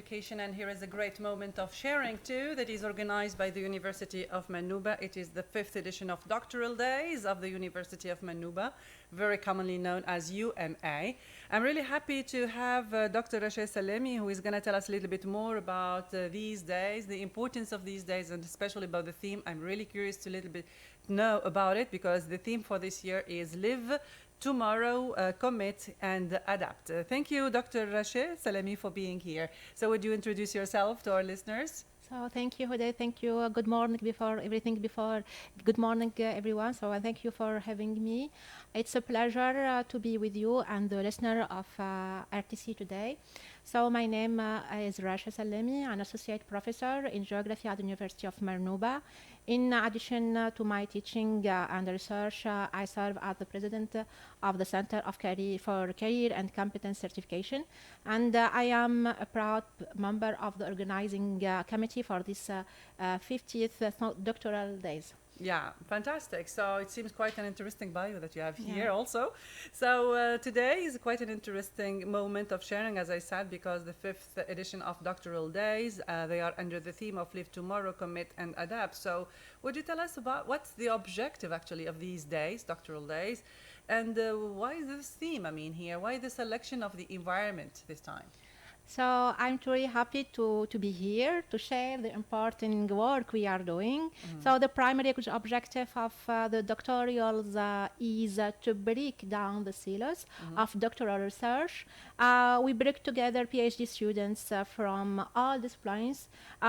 education, and here is a great moment of sharing too that is organized by the University of Manouba. It is the 5th edition of Doctoral Days of the University of Manouba, very commonly known as UMA. I'm really happy to have Dr. Racha Sellami, who is going to tell us a little bit more about these days, the importance of these days, and especially about the theme. I'm really curious to little bit know about it, because the theme for this year is Live Tomorrow, Commit and Adapt. Thank you, Dr. Racha Sellami, for being here. So would you introduce yourself to our listeners? So thank you, Huda. Thank you. Good morning Good morning, everyone. So thank you for having me. It's a pleasure to be with you and the listener of RTC today. So my name is Racha Sellami, an associate professor in geography at the University of Manouba. In addition to my teaching and research, I serve as the president of the Center of for Career and Competence Certification, and I am a proud member of the organizing committee for this 50th Doctoral Days. Yeah, fantastic. So it seems quite an interesting bio that you have here also. So today is quite an interesting moment of sharing, as I said, because the 5th edition of Doctoral Days, they are under the theme of Live Tomorrow, Commit and Adapt. So would you tell us about what's the objective actually of these days, Doctoral Days, and why this theme, I mean here, why the selection of the environment this time? So I'm truly happy to be here to share the important work we are doing. So the primary objective of the doctorals is to break down the silos of doctoral research. We bring together PhD students from all disciplines,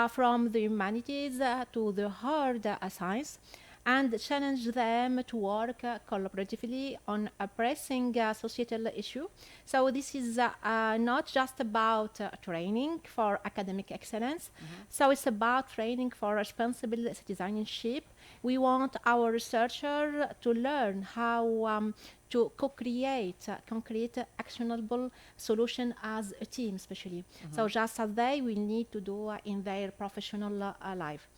from the humanities to the hard science, and challenge them to work collaboratively on a pressing societal issue. So this is not just about training for academic excellence. So it's about training for responsible citizenship. We want our researchers to learn how to co-create concrete, actionable solution as a team, especially. So just as they will need to do in their professional life.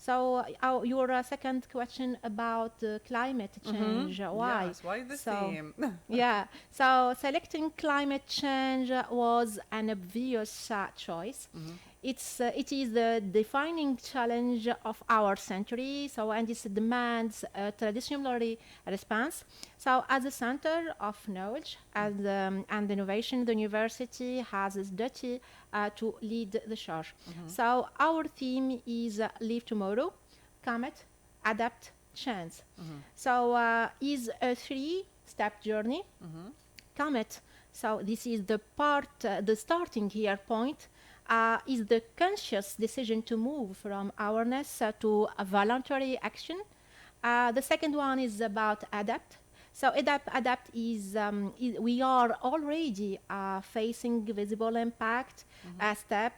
So your second question about climate change, why? Yes, why this theme? Yeah, so selecting climate change was an obvious choice. It is the defining challenge of our century, so, and it demands a traditional response. So as a center of knowledge and innovation, the university has its duty to lead the charge. So our theme is Live Tomorrow, Commit, Adapt, Chance. So is a 3-step journey. Commit, so this is the part, the starting here point, is the conscious decision to move from awareness to a voluntary action. The second one is about adapt. So adapt is we are already facing visible impact step.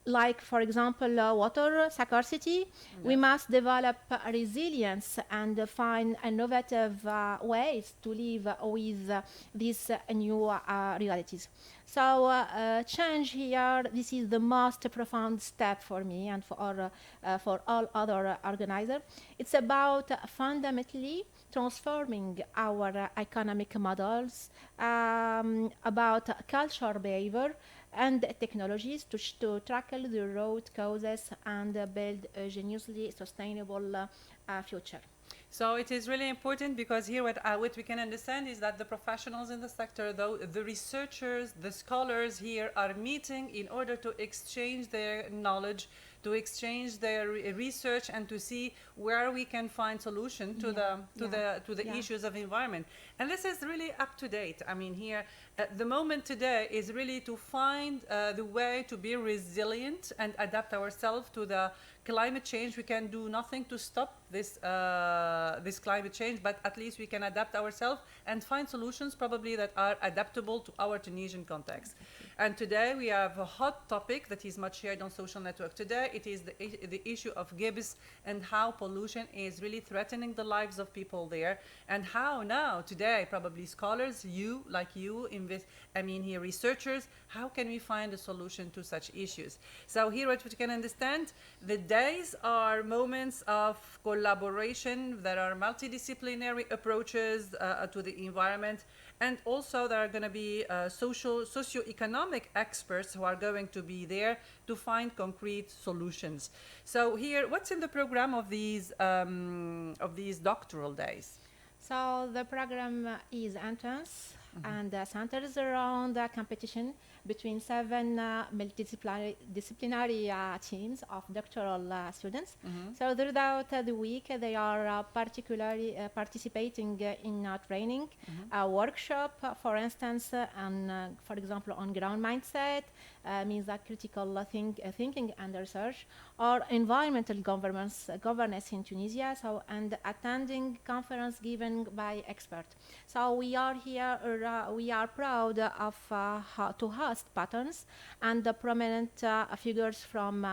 Like, for example, water scarcity, we must develop resilience and find innovative ways to live with these new realities. So change here, this is the most profound step for me and for all other organizers. It's about fundamentally transforming our economic models, about cultural behavior and technologies to tackle the root causes and build a genuinely sustainable future. So it is really important, because here what we can understand is that the professionals in the sector, though the researchers, the scholars here are meeting in order to exchange their knowledge, to exchange their research, and to see where we can find solution to the issues of environment. And this is really up to date. I mean, here the moment today is really to find the way to be resilient and adapt ourselves to the climate change. We can do nothing to stop this this climate change, but at least we can adapt ourselves and find solutions probably that are adaptable to our Tunisian context. And today we have a hot topic that is much shared on social network today. It is the issue of gibbs and how pollution is really threatening the lives of people there, and how now today probably scholars, you here researchers, how can we find a solution to such issues? So here what we can understand, the days are moments of collaboration. There are multidisciplinary approaches to the environment, And also there are going to be socioeconomic experts who are going to be there to find concrete solutions. So here, what's in the program of these doctoral days? So the program is intense and centers around a competition between 7 multidisciplinary teams of doctoral students. So throughout the week, they are particularly participating in training, a workshop, for instance, for example, on ground mindset, means that critical thinking and research, or environmental governance in Tunisia, so, and attending conference given by experts. So we are here, we are proud of to host patterns and the prominent figures from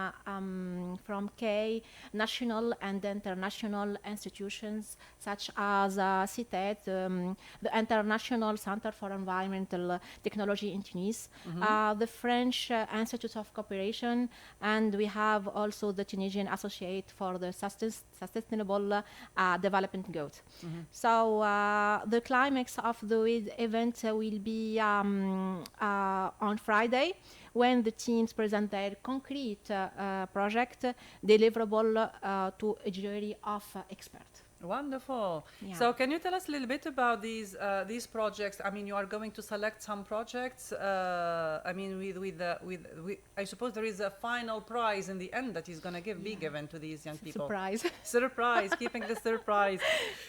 K national and international institutions such as Cité, the International Center for Environmental Technology in Tunis, the French Institute of Cooperation, and we have also the Tunisian Associate for the Sustainable Development Goals. So the climax of the event will be on Friday, when the teams present their concrete project deliverable to a jury of experts. Wonderful. Yeah. So can you tell us a little bit about these projects? I mean, you are going to select some projects. I mean, I suppose there is a final prize in the end that is going to be given to these young people. Surprise. Surprise, keeping the surprise.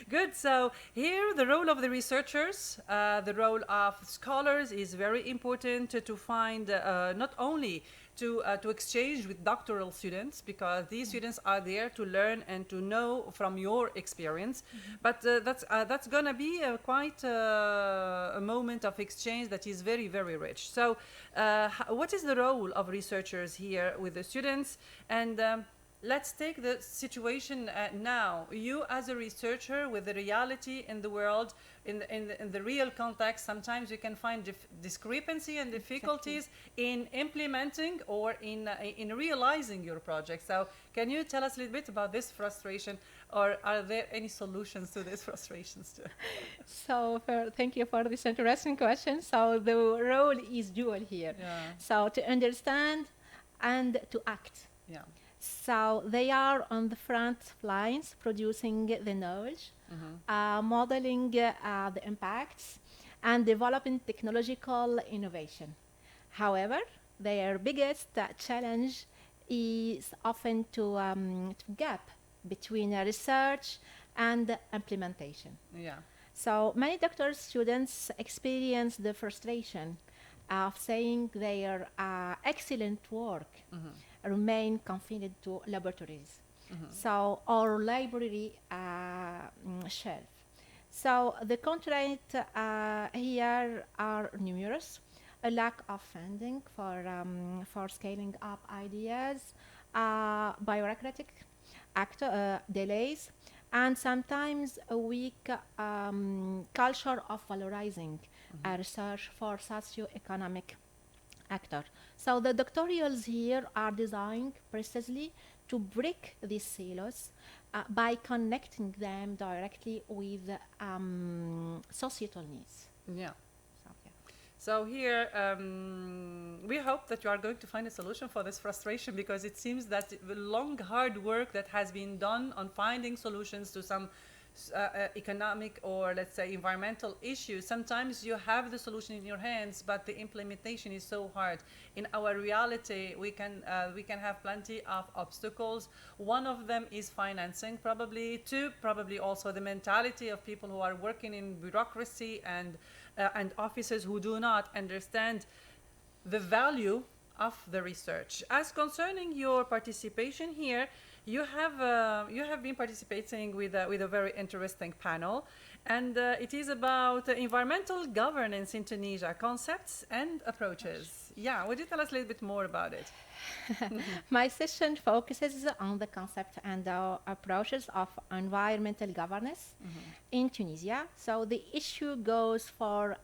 Good. So here, the role of the researchers, the role of scholars is very important to find not only to exchange with doctoral students, because these students are there to learn and to know from your experience. But that's going to be quite a moment of exchange that is very, very rich. So what is the role of researchers here with the students? And let's take the situation now. You as a researcher with the reality in the world, in the real context, sometimes you can find discrepancy and difficulties in implementing or in realizing your project. So can you tell us a little bit about this frustration, or are there any solutions to these frustrations too? So thank you for this interesting question. So the role is dual here. Yeah. So to understand and to act. Yeah. So they are on the front lines producing the knowledge, modeling the impacts, and developing technological innovation. However, their biggest challenge is often to gap between research and implementation. Yeah. So many doctoral students experience the frustration of saying their excellent work remain confined to laboratories, so or library shelf. So the constraints here are numerous: a lack of funding for scaling up ideas, bureaucratic delays, and sometimes a weak culture of valorizing research for socio-economic actor. So the doctorials here are designed precisely to break these silos by connecting them directly with societal needs. Yeah. So, yeah. So here, we hope that you are going to find a solution for this frustration, because it seems that the long, hard work that has been done on finding solutions to some economic or, let's say, environmental issues, sometimes you have the solution in your hands, but the implementation is so hard. In our reality, we can have plenty of obstacles. One of them is financing, probably. Two, probably also the mentality of people who are working in bureaucracy and offices who do not understand the value of the research. As concerning your participation here, you have been participating with a very interesting panel, and it is about environmental governance in Tunisia, concepts and approaches. Yeah, would you tell us a little bit more about it? My session focuses on the concept and approaches of environmental governance in Tunisia. So the issue goes for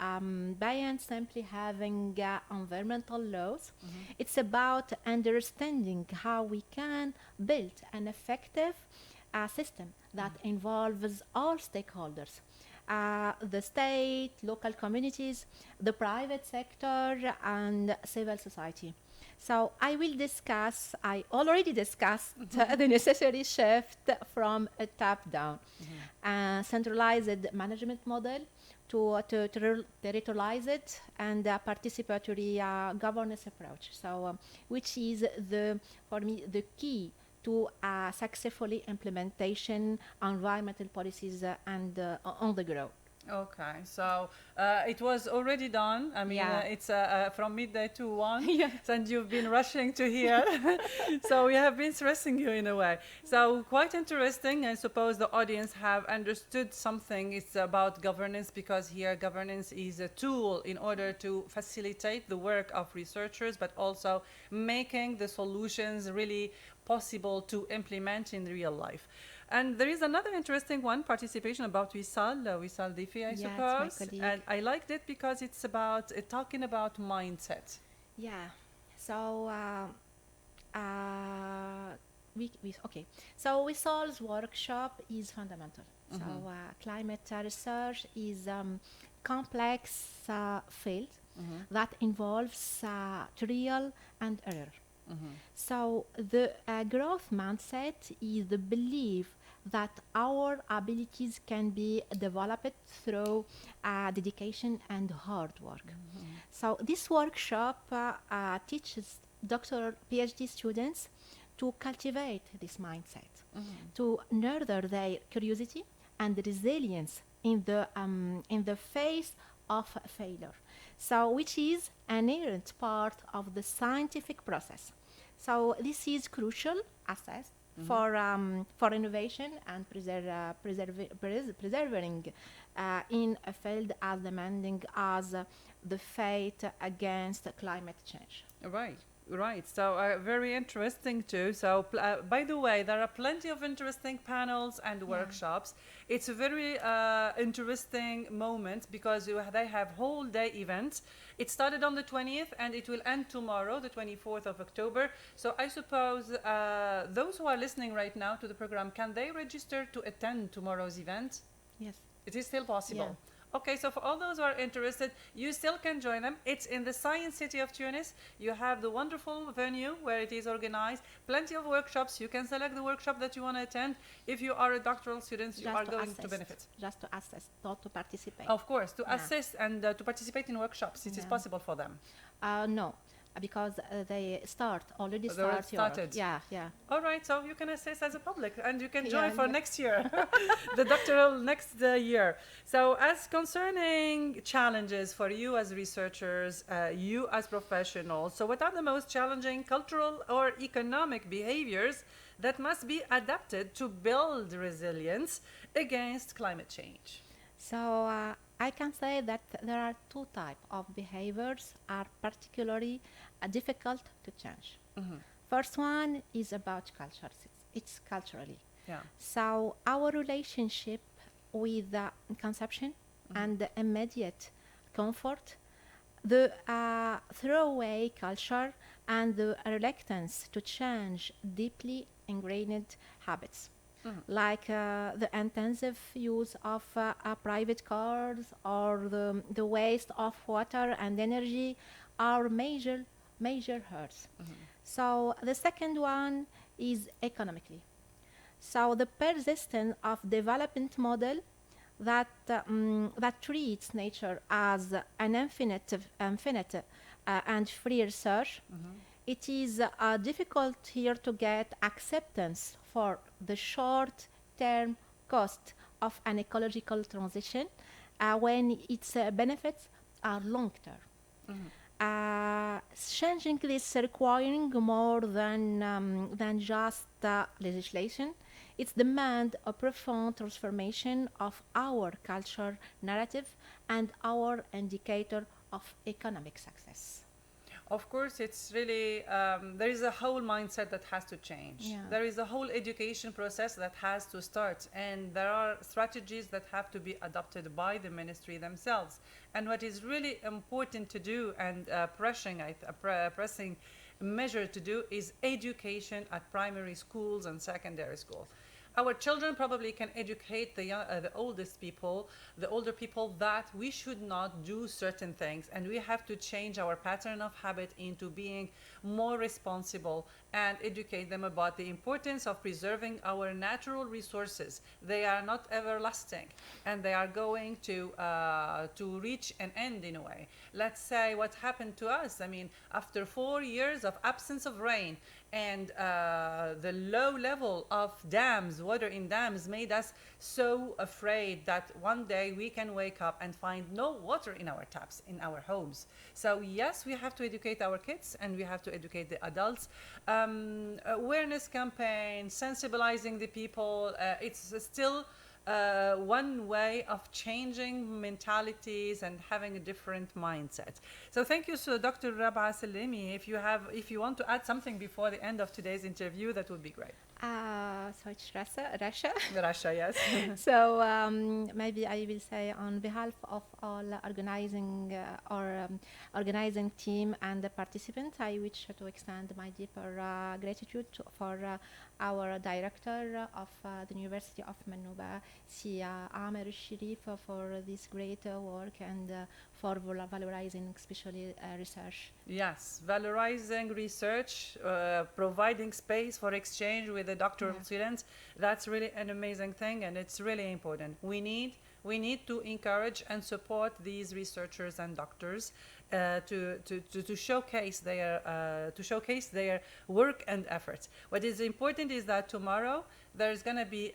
beyond simply having environmental laws. It's about understanding how we can build an effective system that involves all stakeholders. the state, local communities, the private sector, and civil society. So I will discuss, I already discussed the necessary shift from a top-down centralized management model to territorialize it and a participatory governance approach. So which is for me the key to successfully implementation environmental policies and on the ground. Okay, so it was already done. I mean, it's from midday to 1, and you've been rushing to here. So we have been stressing you in a way. So quite interesting. I suppose the audience have understood something. It's about governance, because here governance is a tool in order to facilitate the work of researchers, but also making the solutions really possible to implement in real life. And there is another interesting one, participation about Wissal Difi, I suppose. And I liked it because it's about talking about mindset. Yeah. So okay. So Wissal's workshop is fundamental. So climate research is complex field that involves trial and error. So the growth mindset is the belief that our abilities can be developed through dedication and hard work. So this workshop teaches PhD students to cultivate this mindset, to nurture their curiosity and resilience in the face of failure. So which is an inherent part of the scientific process. So this is crucial assessed for innovation and preserving in a field as demanding as the fight against climate change. Right. So very interesting too. So by the way, there are plenty of interesting panels and workshops. It's a very interesting moment because they have whole day events. It started on the 20th and it will end tomorrow, the 24th of October. So I suppose those who are listening right now to the program, can they register to attend tomorrow's event? Yes. It is still possible. Okay, so for all those who are interested, you still can join them. It's in the Science City of Tunis. You have the wonderful venue where it is organized. Plenty of workshops. You can select the workshop that you want to attend. If you are a doctoral student, you are going to benefit. Just to assess, not to participate. Of course, to assess and to participate in workshops. It is possible for them. No. Because they already started. Yeah. All right, so you can assess as a public and you can join for next year, the doctoral next year. So as concerning challenges for you as researchers, you as professionals, so what are the most challenging cultural or economic behaviors that must be adapted to build resilience against climate change? So I can say that there are two types of behaviors are particularly difficult to change. First one is about culture. It's culturally. So our relationship with consumption and the immediate comfort, the throwaway culture and the reluctance to change deeply ingrained habits. Like the intensive use of private cars or the waste of water and energy are major hurts. So the second one is economically. So the persistence of development model that treats nature as an infinite and free research. It is difficult here to get acceptance for the short-term cost of an ecological transition when its benefits are long-term. Changing this requiring more than just legislation. It's demand a profound transformation of our culture narrative and our indicator of economic success. Of course, it's really, there is a whole mindset that has to change. There is a whole education process that has to start. And there are strategies that have to be adopted by the ministry themselves. And what is really important to do and pressing measure to do is education at primary schools and secondary schools. Our children probably can educate the oldest people, the older people, that we should not do certain things, and we have to change our pattern of habit into being more responsible and educate them about the importance of preserving our natural resources. They are not everlasting, and they are going to reach an end in a way. Let's say what happened to us. I mean, after 4 years of absence of rain, and the low level of dams, water in dams, made us so afraid that one day we can wake up and find no water in our taps, in our homes. So yes, we have to educate our kids, and we have to educate the adults. Awareness campaign, sensibilizing the people, it's still one way of changing mentalities and having a different mindset. So thank you, so Dr. Racha Sellami. If you want to add something before the end of today's interview, that would be great. So it's Racha. Racha, yes. So maybe I will say on behalf of all organizing team and the participants, I wish to extend my deeper gratitude for our director of the University of Manouba, Sia Amer Sharif, for this great work and for valorizing especially research. Yes, valorizing research, providing space for exchange with the doctoral students. That's really an amazing thing, and it's really important. We need to encourage and support these researchers and doctors to showcase their work and efforts. What is important is that tomorrow there's going to be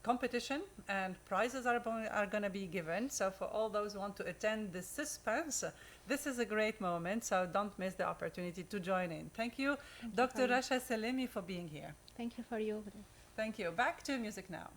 competition, and prizes are going to be given. So for all those who want to attend this suspense, this is a great moment. So don't miss the opportunity to join in. Thank you, Dr. Racha Sellami, for being here. Thank you for you. Thank you. Back to music now.